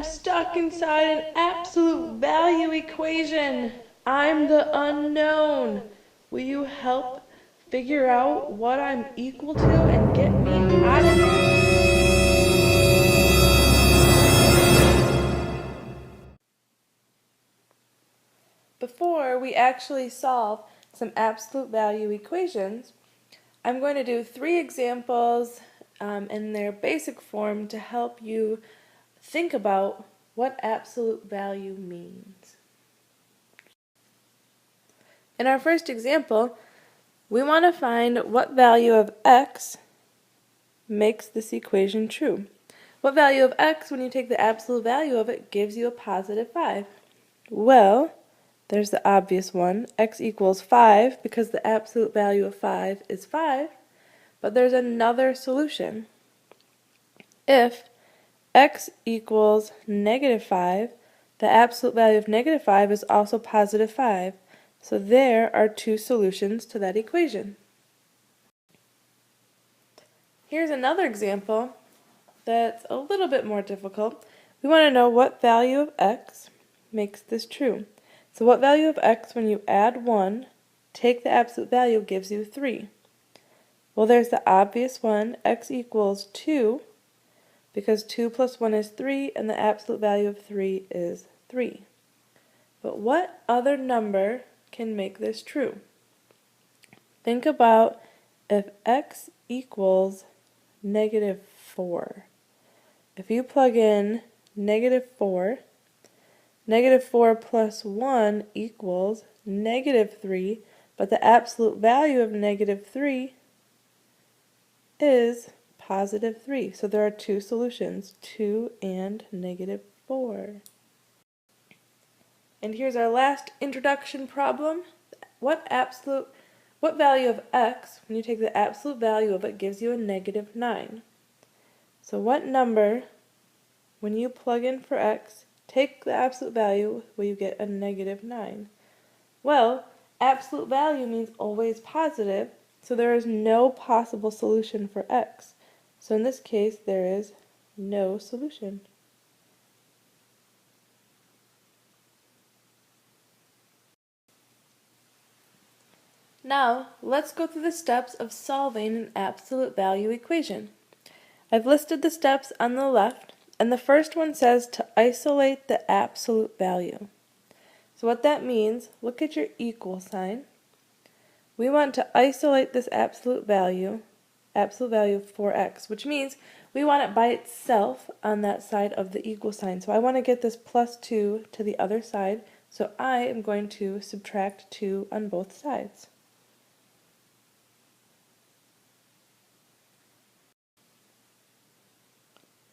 I'm stuck inside an absolute value equation. I'm the unknown. Will you help figure out what I'm equal to and get me out of here? Before we actually solve some absolute value equations, I'm going to do 3 examples in their basic form to help you think about what absolute value means. In our first example, we want to find what value of x makes this equation true. What value of x, when you take the absolute value of it, gives you a positive 5? Well, there's the obvious one. X equals 5 because the absolute value of 5 is 5. But there's another solution. If x equals negative 5, the absolute value of negative 5 is also positive 5. So there are 2 solutions to that equation. Here's another example that's a little bit more difficult. We want to know what value of x makes this true. So what value of x, when you add 1, take the absolute value, gives you 3? Well, there's the obvious one. X equals 2, because 2 plus 1 is 3, and the absolute value of 3 is 3. But what other number can make this true? Think about if x equals negative 4. If you plug in negative 4, negative 4 plus 1 equals negative 3, but the absolute value of negative 3 is positive 3. So there are 2 solutions, 2 and negative 4. And here's our last introduction problem. What value of x, when you take the absolute value of it, gives you a negative 9? So what number, when you plug in for x, take the absolute value, will you get a negative 9? Well, absolute value means always positive, so there is no possible solution for x. So in this case, there is no solution. Now, let's go through the steps of solving an absolute value equation. I've listed the steps on the left, and the first one says to isolate the absolute value. So what that means, look at your equal sign. We want to isolate this absolute value of 4x, which means we want it by itself on that side of the equal sign. So I want to get this plus 2 to the other side, so I am going to subtract 2 on both sides.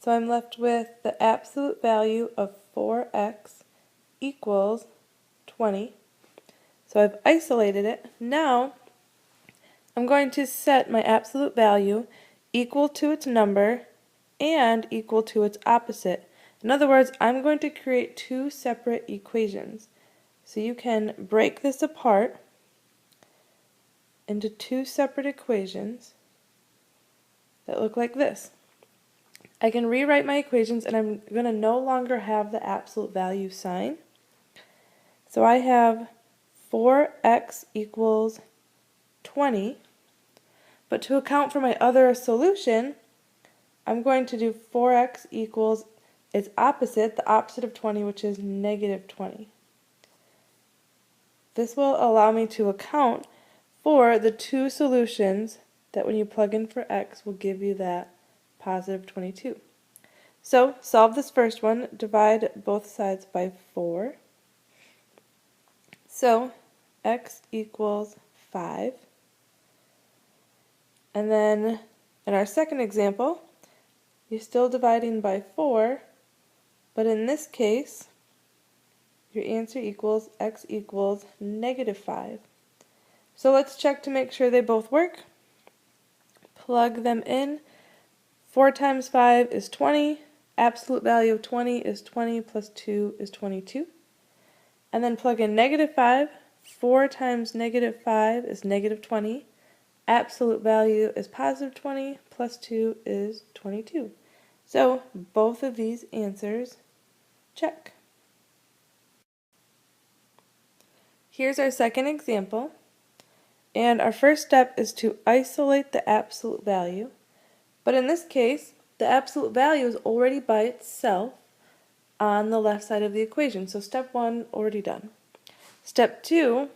So I'm left with the absolute value of 4x equals 20. So I've isolated it. Now I'm going to set my absolute value equal to its number and equal to its opposite. In other words, I'm going to create 2 separate equations. So you can break this apart into 2 separate equations that look like this. I can rewrite my equations, and I'm going to no longer have the absolute value sign. So I have 4x equals 20, but to account for my other solution, I'm going to do 4x equals its opposite, the opposite of 20, which is negative 20. This will allow me to account for the 2 solutions that when you plug in for x will give you that positive 22. So solve this first one, divide both sides by 4. So x equals 5. And then in our second example, you're still dividing by 4, but in this case, your answer equals x equals negative 5. So let's check to make sure they both work. Plug them in. 4 times 5 is 20. Absolute value of 20 is 20 plus 2 is 22. And then plug in negative 5. 4 times negative 5 is negative 20. Absolute value is positive 20 plus 2 is 22. So both of these answers Check. Here's our second example. And our first step is to isolate the absolute value. But in this case, the absolute value is already by itself on the left side of the equation. So step 1 already done. Step 2,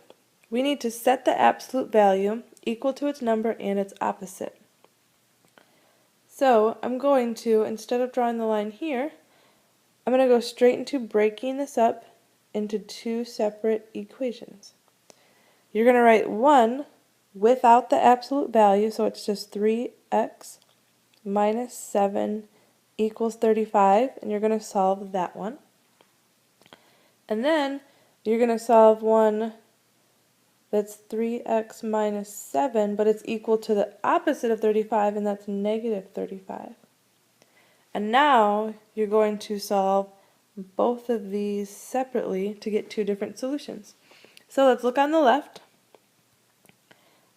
we need to set the absolute value equal to its number and its opposite. So I'm going to, instead of drawing the line here, I'm going to go straight into breaking this up into two separate equations. You're going to write 1 without the absolute value, so it's just 3x minus 7 equals 35, and you're going to solve that one. And then you're going to solve one that's 3x minus 7, but it's equal to the opposite of 35, and that's negative 35. And now you're going to solve both of these separately to get two different solutions. So let's look on the left.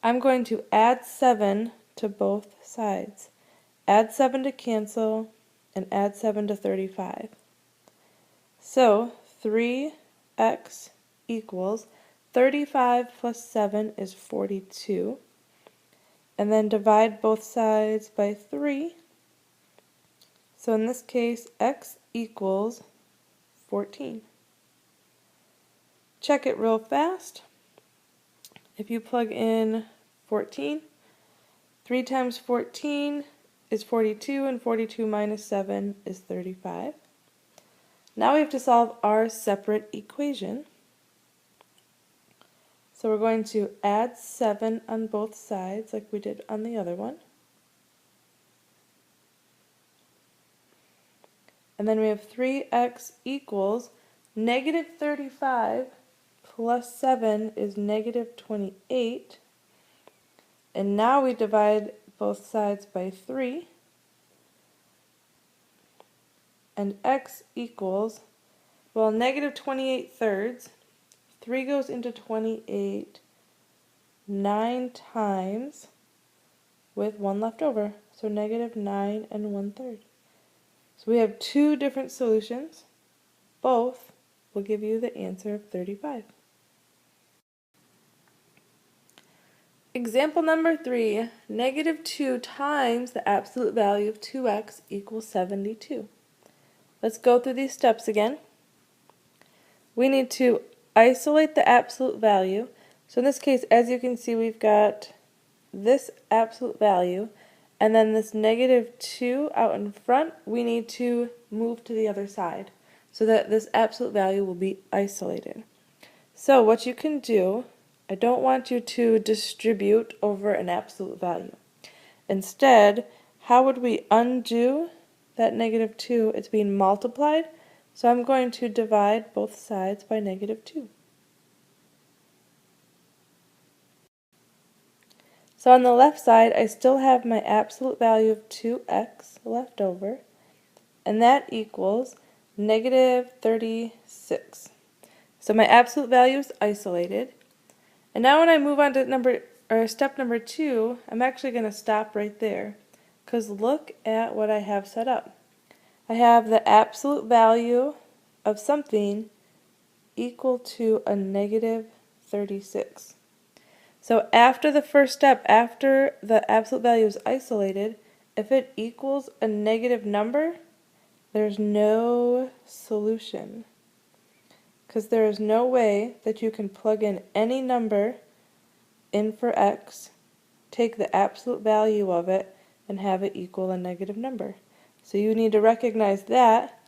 I'm going to add 7 to both sides. Add 7 to cancel, and add 7 to 35. So 3x equals 35 plus 7 is 42. And then divide both sides by 3. So in this case, x equals 14. Check it real fast. If you plug in 14, 3 times 14 is 42, and 42 minus 7 is 35. Now we have to solve our separate equation. So we're going to add 7 on both sides like we did on the other one. And then we have 3x equals negative 35 plus 7 is negative 28. And now we divide both sides by 3. And x equals, well, negative 28 thirds. 3 goes into 28 9 times with 1 left over. So negative 9 and 1/3. So we have two different solutions. Both will give you the answer of 35. Example number 3, negative 2 times the absolute value of 2x equals 72. Let's go through these steps again. We need to isolate the absolute value. So in this case, as you can see, we've got this absolute value, and then this negative 2 out in front, we need to move to the other side so that this absolute value will be isolated. So what you can do, I don't want you to distribute over an absolute value. Instead, how would we undo that negative 2? It's being multiplied, so I'm going to divide both sides by negative 2. So on the left side, I still have my absolute value of 2x left over, and that equals negative 36. So my absolute value is isolated. And now when I move on to step number 2, I'm actually going to stop right there, because look at what I have set up. I have the absolute value of something equal to a negative 36. So after the first step, after the absolute value is isolated, if it equals a negative number, there's no solution. Because there is no way that you can plug in any number in for x, take the absolute value of it, and have it equal a negative number. So you need to recognize that,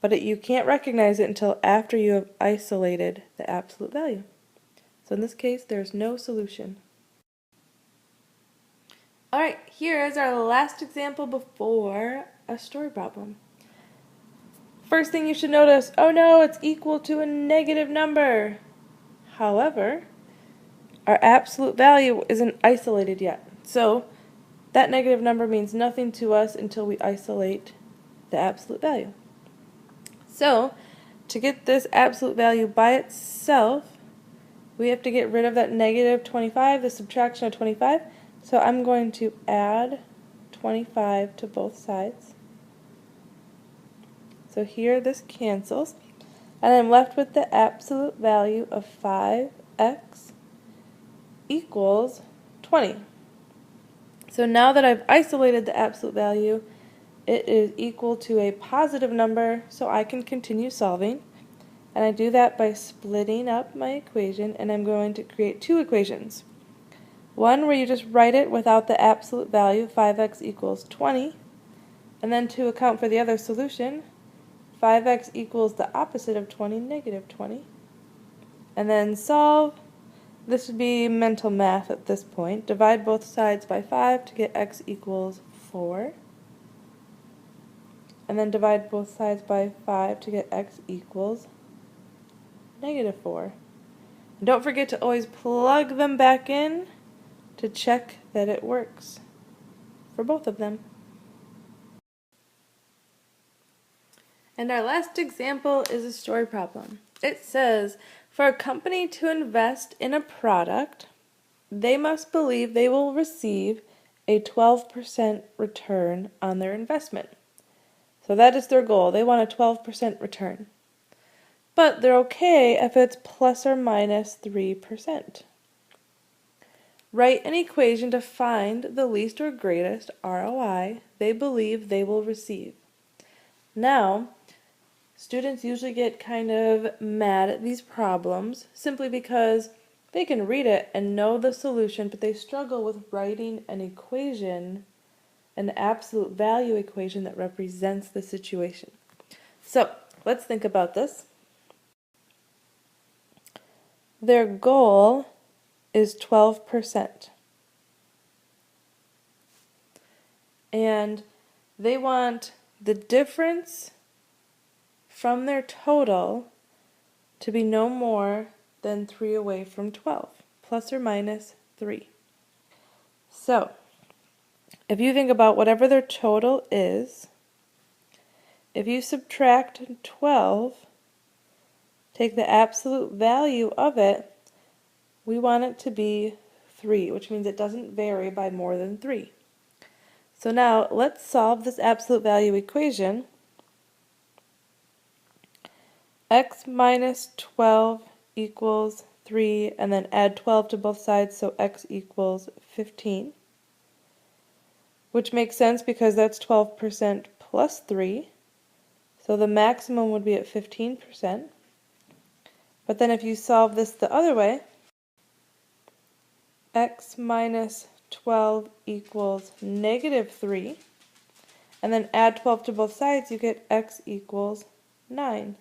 but you can't recognize it until after you have isolated the absolute value. So in this case, there's no solution. Alright, here is our last example before a story problem. First thing you should notice, oh no, it's equal to a negative number. However, our absolute value isn't isolated yet. So that negative number means nothing to us until we isolate the absolute value. So to get this absolute value by itself, we have to get rid of that negative 25, the subtraction of 25. So I'm going to add 25 to both sides. So here this cancels, and I'm left with the absolute value of 5x equals 20. So now that I've isolated the absolute value, it is equal to a positive number, so I can continue solving. And I do that by splitting up my equation, and I'm going to create two equations. One where you just write it without the absolute value, 5x equals 20, and then to account for the other solution, 5x equals the opposite of 20, negative 20. And then solve. This would be mental math at this point. Divide both sides by 5 to get x equals 4. And then divide both sides by 5 to get x equals negative 4. And don't forget to always plug them back in to check that it works for both of them. And our last example is a story problem. It says, for a company to invest in a product, they must believe they will receive a 12% return on their investment. So that is their goal. They want a 12% return. But they're okay if it's plus or minus 3%. Write an equation to find the least or greatest ROI they believe they will receive. Now, students usually get kind of mad at these problems simply because they can read it and know the solution, but they struggle with writing an equation, an absolute value equation that represents the situation. So, let's think about this. Their goal is 12%. And they want the difference from their total to be no more than 3 away from 12, plus or minus 3. So, if you think about whatever their total is, if you subtract 12, take the absolute value of it, we want it to be 3, which means it doesn't vary by more than 3. So now, let's solve this absolute value equation. X minus 12 equals 3, and then add 12 to both sides, so x equals 15. Which makes sense because that's 12% plus 3. So the maximum would be at 15%. But then if you solve this the other way, x minus 12 equals negative 3. And then add 12 to both sides, you get x equals 9.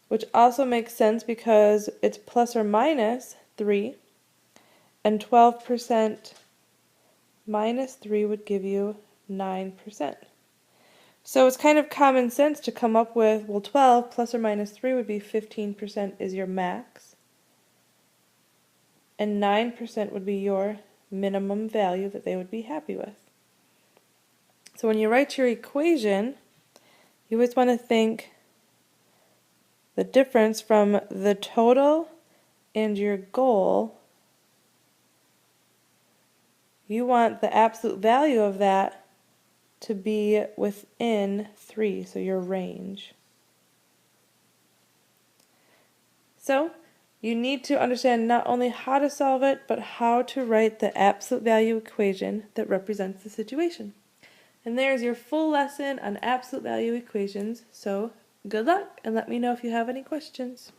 Which also makes sense because it's plus or minus 3. And 12% minus 3 would give you 9%. So it's kind of common sense to come up with, well, 12 plus or minus 3 would be 15% is your max. And 9% would be your minimum value that they would be happy with. So when you write your equation, you always want to think the difference from the total and your goal. You want the absolute value of that to be within 3, so your range. So, you need to understand not only how to solve it, but how to write the absolute value equation that represents the situation. And there's your full lesson on absolute value equations. So, good luck, and let me know if you have any questions.